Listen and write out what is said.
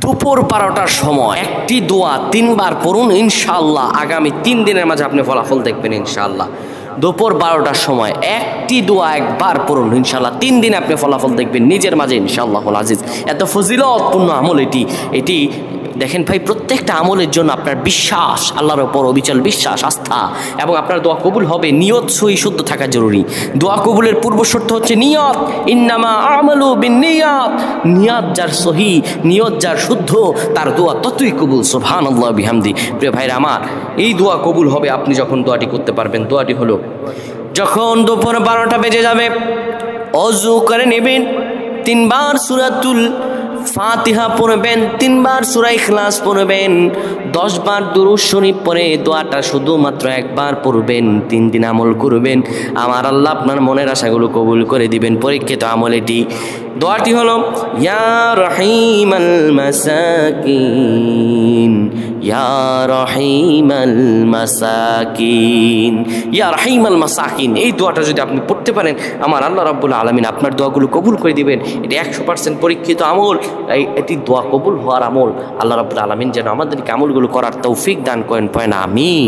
দুপুর 12টার সময় একটি দোয়া 3 বার পড়ুন, ইনশাআল্লাহ আগামী 3 দিনের মাঝে আপনি ফলাফল দেখবেন ইনশাআল্লাহ। দুপুর 12টার সময় একটি দোয়া একবার পড়ুন, ইনশাআল্লাহ 3 দিন আপনি ফলাফল দেখবেন নিজের মাঝে ইনশাআল্লাহুল আজিজ। এত ফজিলতপূর্ণ আমল এটি দেখেন ভাই, প্রত্যেকটা আমলের জন্য আপনার বিশ্বাস, আল্লাহর ওপর অবিচল বিশ্বাস, আস্থা, এবং আপনার দোয়া কবুল হবে নিয়ত সহি শুদ্ধ থাকা জরুরি। দোয়া কবুলের পূর্ব শর্ত হচ্ছে নিয়ত। ইন্নামা আমালু বিন্নিয়াত। নিয়ত যার সহি, নিয়ত যার শুদ্ধ, তার দোয়া ততই কবুল। সুবহানাল্লাহ বিহামদি। প্রিয় ভাইরা আমার, এই দোয়া কবুল হবে আপনি যখন দোয়াটি করতে পারবেন। দোয়াটি হলো, যখন দুপুর 12টা বেজে যাবে অজু করে নেবেন, 3 বার সূরাতুল ফাতিহা পড়বেন, 3 বার সূরা ইখলাস পড়বেন, 10 বার দুরূদ শরীফ পড়ে দোয়াটা শুধুমাত্র একবার পড়বেন। 3 দিন আমল করবেন, আমার আল্লাহ আপনার মনের আশাগুলো কবুল করে দিবেন। পরীক্ষিত আমল এটি। দোয়াটি হলো, ইয়া রহিমাল মাসাকিন, ইয়া রহিমাল মাসাকিন, ইয়া রহিমাল মাসাকিন। এই দোয়াটা যদি আপনি পড়তে পারেন, আমার আল্লাহ রাব্বুল আলামিন আপনার দোয়াগুলো কবুল করে দিবেন। এটি 100% পরীক্ষিত আমল। এটি দোয়া কবুল হওয়ার আমল। আল্লাহ রাব্বুল আলামিন যেন আমাদেরকে আমলগুলো করার তৌফিক দান করেন। পয়েন আমিন।